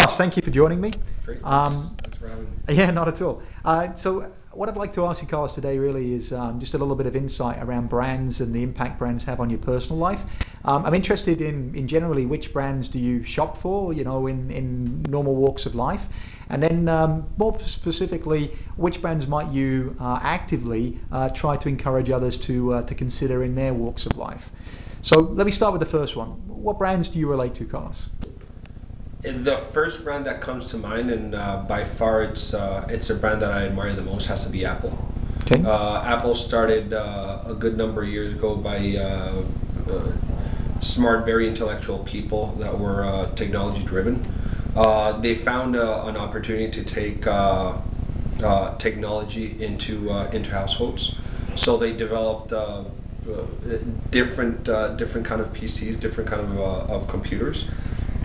Carlos, thank you for joining me. Great. Thanks for having me. Yeah, not at all. So what I'd like to ask you, Carlos, today really is just a little bit of insight around brands and the impact brands have on your personal life. I'm interested in generally which brands do you shop for, in normal walks of life? And then more specifically, which brands might you actively try to encourage others to consider in their walks of life? So let me start with the first one. What brands do you relate to, Carlos? The first brand that comes to mind, and by far it's a brand that I admire the most, has to be Apple. Okay. Apple started a good number of years ago by smart, very intellectual people that were technology driven. They found an opportunity to take technology into households. So they developed different kind of PCs, different kind of computers.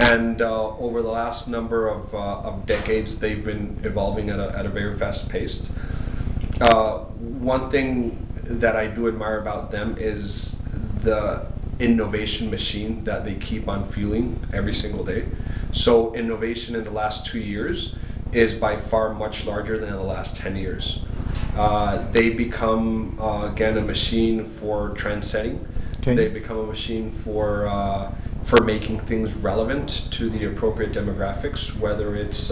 And over the last number of decades, they've been evolving at a very fast pace. One thing that I do admire about them is the innovation machine that they keep on fueling every single day. So innovation in the last 2 years is by far much larger than in the last 10 years. They become, again, a machine for trend setting. Okay. They become a machine for making things relevant to the appropriate demographics, whether it's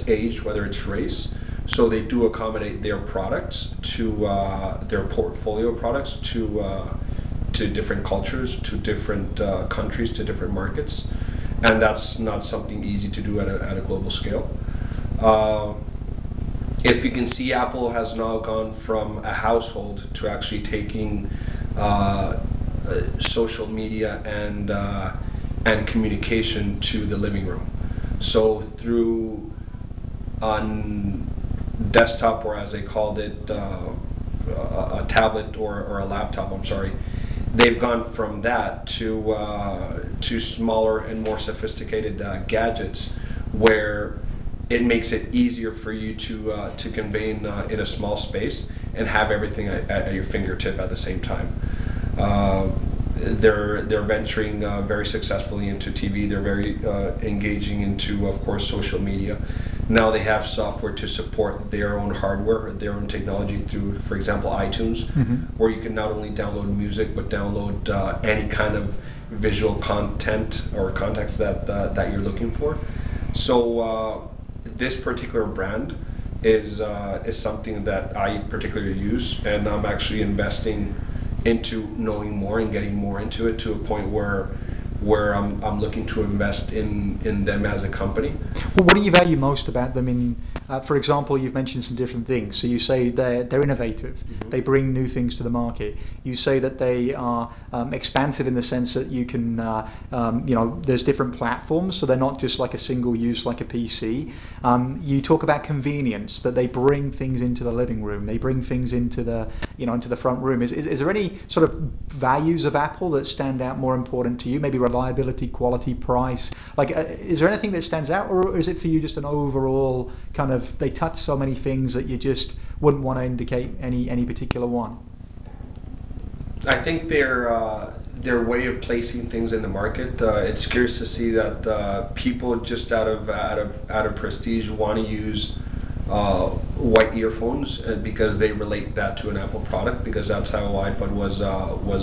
age, whether it's race. So they do accommodate their products to their portfolio products to different cultures, to different countries, to different markets, and that's not something easy to do at a global scale. If you can see, Apple has now gone from a household to actually taking social media and communication to the living room. So through on desktop, or as they called it, a tablet or a laptop, I'm sorry, they've gone from that to smaller and more sophisticated gadgets, where it makes it easier for you to convey in a small space and have everything at your fingertip at the same time. They're venturing very successfully into TV. They're very engaging into, of course, social media. Now they have software to support their own hardware, their own technology through, for example, iTunes, where you can not only download music but download any kind of visual content or context that you're looking for. So this particular brand is something that I particularly use, and I'm actually investing into knowing more and getting more into it, to a point where I'm looking to invest in them as a company. Well, what do you value most about them? For example, you've mentioned some different things. So you say they're innovative. Mm-hmm. They bring new things to the market. You say that they are expansive in the sense that you can, there's different platforms, so they're not just like a single use like a PC. You talk about convenience, that they bring things into the living room. They bring things into the front room. Is there any sort of values of Apple that stand out more important to you? Maybe reliability, quality, price. Is there anything that stands out, or is it for you just an overall kind of, they touch so many things that you just wouldn't want to indicate any particular one? I think their way of placing things in the market. It's curious to see that people just out of prestige want to use white earphones because they relate that to an Apple product, because that's how iPod was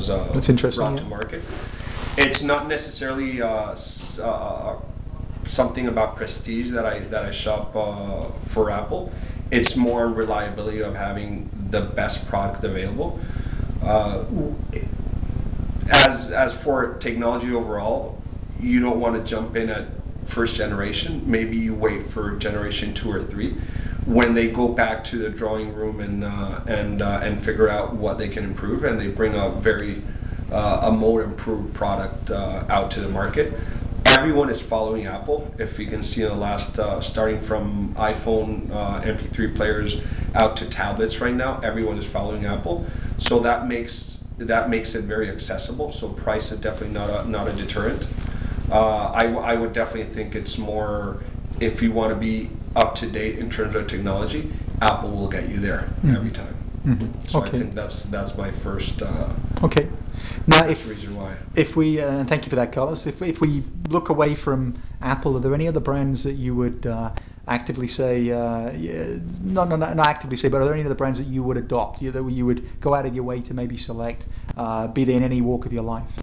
that's interesting, brought to market. It's not necessarily something about prestige that I shop for Apple. It's more reliability of having the best product available. As for technology overall, you don't want to jump in at first generation. Maybe you wait for generation 2 or 3, when they go back to the drawing room and figure out what they can improve, and they bring a more improved product out to the market. Everyone is following Apple. If you can see in the last, starting from iPhone MP3 players out to tablets right now, everyone is following Apple. So that makes it very accessible. So price is definitely not a deterrent. I would definitely think it's more, if you want to be up to date in terms of technology, Apple will get you there every time. Mm-hmm. So Okay. I think that's my first. Okay. Now, That's the reason why. if we and thank you for that, Carlos. If we look away from Apple, are there any other brands that you would actively say, not actively say, but are there any other brands that you would adopt, that you would go out of your way to maybe select, be they in any walk of your life?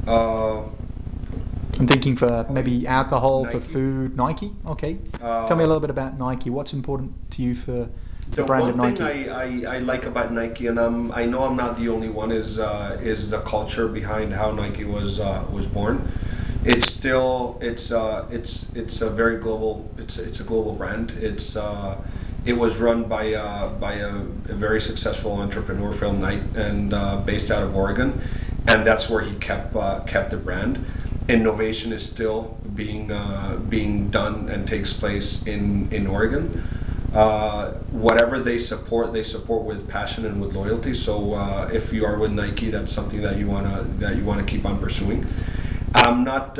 I'm thinking for maybe alcohol, Nike. for food. Nike? Okay. Tell me a little bit about Nike. What's important to you for the brand of Nike? One thing I like about Nike, and I know I'm not the only one, is the culture behind how Nike was born. It's still it's a very global it's a global brand. It was run by a very successful entrepreneur, Phil Knight, and based out of Oregon, and that's where he kept the brand. Innovation is still being done and takes place in Oregon. Whatever they support with passion and with loyalty. So if you are with Nike, that's something that you wanna keep on pursuing. I'm not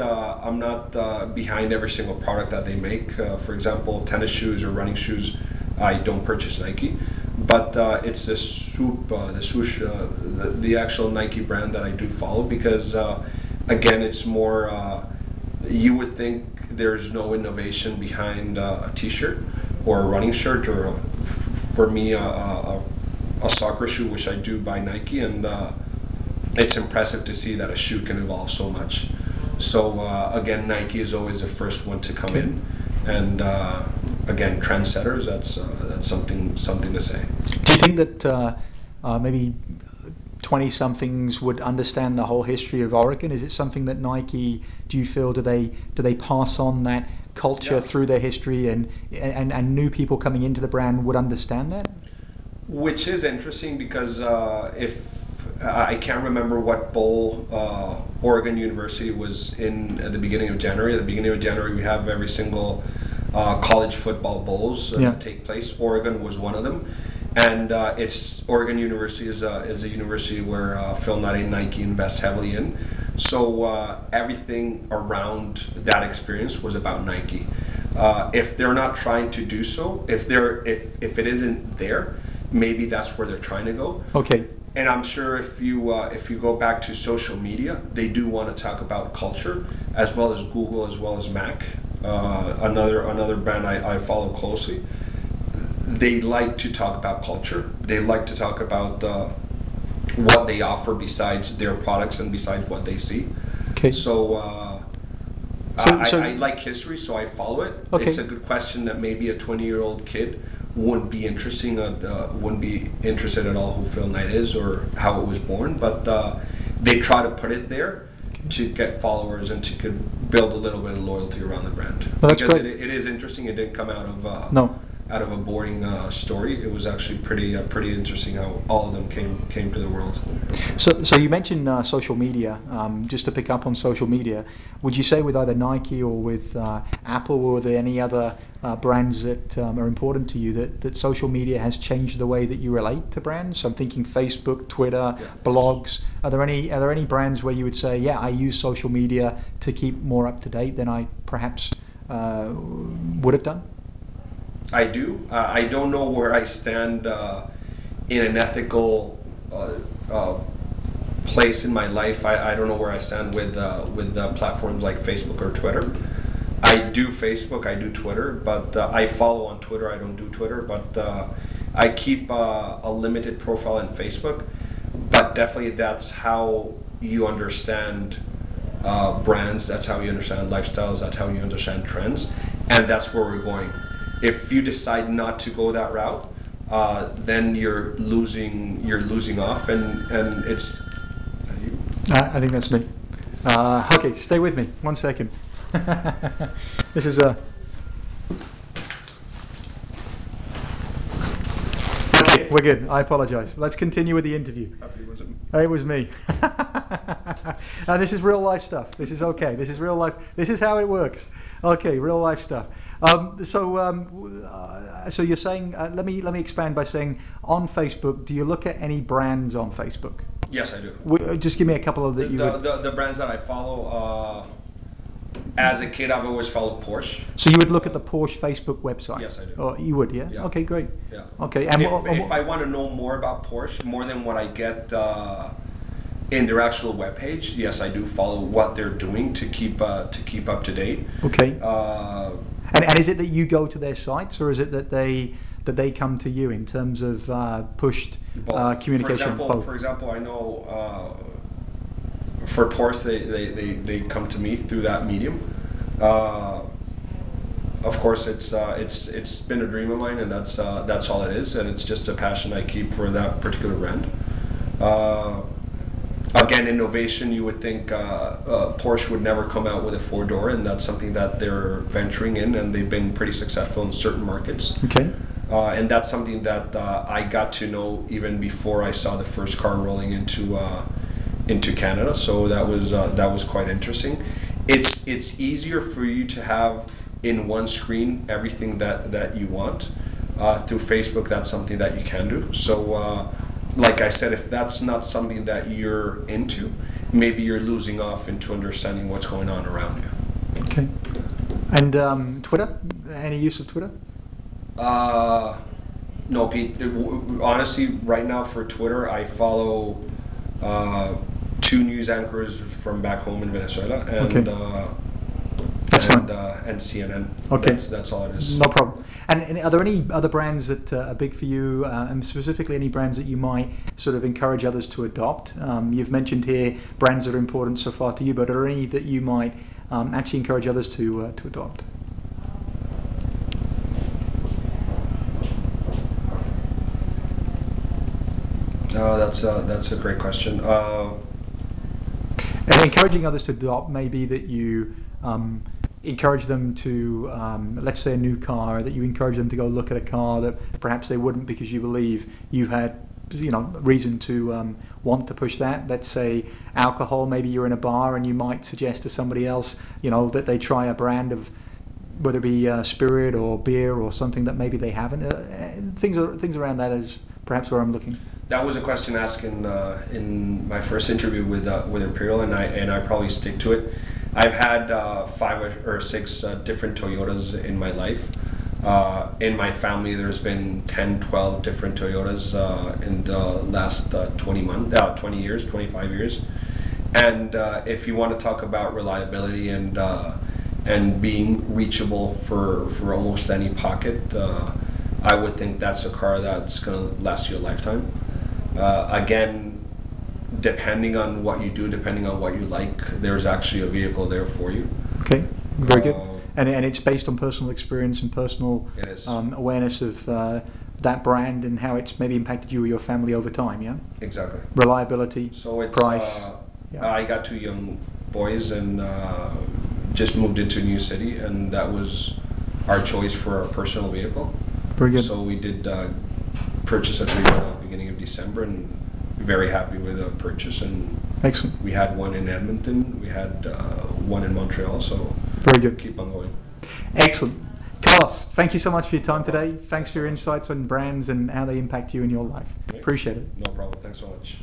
behind every single product that they make. For example, tennis shoes or running shoes, I don't purchase Nike, but it's the swoosh, the actual Nike brand that I do follow, because again, it's more. You would think there's no innovation behind a T-shirt or a running shirt, or for me a soccer shoe, which I do buy Nike, and it's impressive to see that a shoe can evolve so much. So again, Nike is always the first one to come in, and again, trendsetters. That's something to say. Do you think that maybe 20-somethings would understand the whole history of Oregon? Is it something that Nike, do you feel, do they pass on that culture through their history, and new people coming into the brand would understand that? Which is interesting, because if I can't remember what bowl Oregon University was in at the beginning of January. At the beginning of January, we have every single college football bowls take place. Oregon was one of them. And Oregon University is a university where Phil Knight and Nike invest heavily in. So everything around that experience was about Nike. If they're not trying to do so, if it isn't there, maybe that's where they're trying to go. Okay. And I'm sure if you go back to social media, they do want to talk about culture, as well as Google, as well as Mac, another brand I follow closely. They like to talk about culture. They like to talk about what they offer besides their products and besides what they see. Okay. So, So I like history, so I follow it. Okay. It's a good question that maybe a 20-year-old kid wouldn't be interested at all who Phil Knight is or how it was born, but they try to put it there to get followers and to build a little bit of loyalty around the brand. Well, that's because great. it is interesting. It didn't come out of No. a boring story. It was actually pretty interesting how all of them came to the world. So you mentioned social media. Just to pick up on social media, would you say with either Nike or with Apple, or are there any other brands that are important to you that social media has changed the way that you relate to brands? I'm thinking Facebook, Twitter, blogs. Are there any brands where you would say, yeah, I use social media to keep more up to date than I perhaps would have done? I do. I don't know where I stand in an ethical place in my life. I don't know where I stand with platforms like Facebook or Twitter. I do Facebook, I do Twitter, but I follow on Twitter. I don't do Twitter, but I keep a limited profile in Facebook. But definitely, that's how you understand brands. That's how you understand lifestyles. That's how you understand trends, and that's where we're going. If you decide not to go that route, then you're losing off, and it's. I think that's me. Okay, stay with me 1 second. This is a. Okay, we're good. I apologize. Let's continue with the interview. It was me. This is real life stuff. This is okay. This is real life. This is how it works. Okay, real life stuff. So you're saying, let me expand by saying, on Facebook, do you look at any brands on Facebook? Yes, I do. Just give me a couple of that you. The brands that I follow, As a kid, I've always followed Porsche. So you would look at the Porsche Facebook website? Yes, I do. Oh, you would, yeah? Yeah. Okay, great. Yeah. Okay, and If I want to know more about Porsche, more than what I get in their actual webpage, yes, I do follow what they're doing to keep up to date. okay. And is it that you go to their sites, or is it that they come to you in terms of pushed communication? For example, I know for Porsche they come to me through that medium. Of course, it's been a dream of mine, and that's all it is, and it's just a passion I keep for that particular brand. Again, innovation, you would think Porsche would never come out with a four-door, and that's something that they're venturing in, and they've been pretty successful in certain markets. Okay. And that's something that I got to know even before I saw the first car rolling into Canada. So that was quite interesting. It's easier for you to have in one screen everything that you want. Through Facebook, that's something that you can do. So like I said, if that's not something that you're into, maybe you're losing off into understanding what's going on around you. Okay. And Twitter? Any use of Twitter? No, Pete. Honestly, right now for Twitter, I follow 2 news anchors from back home in Venezuela, and and CNN. Okay. That's all it is. No problem. And are there any other brands that are big for you, and specifically any brands that you might sort of encourage others to adopt? You've mentioned here brands that are important so far to you, but are there any that you might actually encourage others to adopt? That's a great question. And encouraging others to adopt may be that you encourage them to, let's say a new car, that you encourage them to go look at a car that perhaps they wouldn't because you believe you had reason to want to push that. Let's say alcohol, maybe you're in a bar and you might suggest to somebody else, that they try a brand of, whether it be spirit or beer or something that maybe they haven't. Things around that is perhaps where I'm looking. That was a question asked in my first interview with Imperial, and I probably stick to it. I've had 5 or 6 different Toyotas in my life. In my family, there's been 10, 12 different Toyotas in the last 20 years, 25 years. And if you want to talk about reliability and being reachable for almost any pocket, I would think that's a car that's going to last you a lifetime. Again, depending on what you do, depending on what you like, there's actually a vehicle there for you. Okay, very good. And it's based on personal experience and personal awareness of that brand and how it's maybe impacted you or your family over time, yeah? Exactly. Reliability, so it's, price. I got 2 young boys and just moved into a new city, and that was our choice for our personal vehicle. Very good. So we did purchase a Toyota beginning of December, and very happy with the purchase. And excellent. We had one in Edmonton, we had one in Montreal, so very good. Keep on going. Excellent. Carlos, thank you so much for your time today. Thanks for your insights on brands and how they impact you in your life. Great. Appreciate it. No problem. Thanks so much.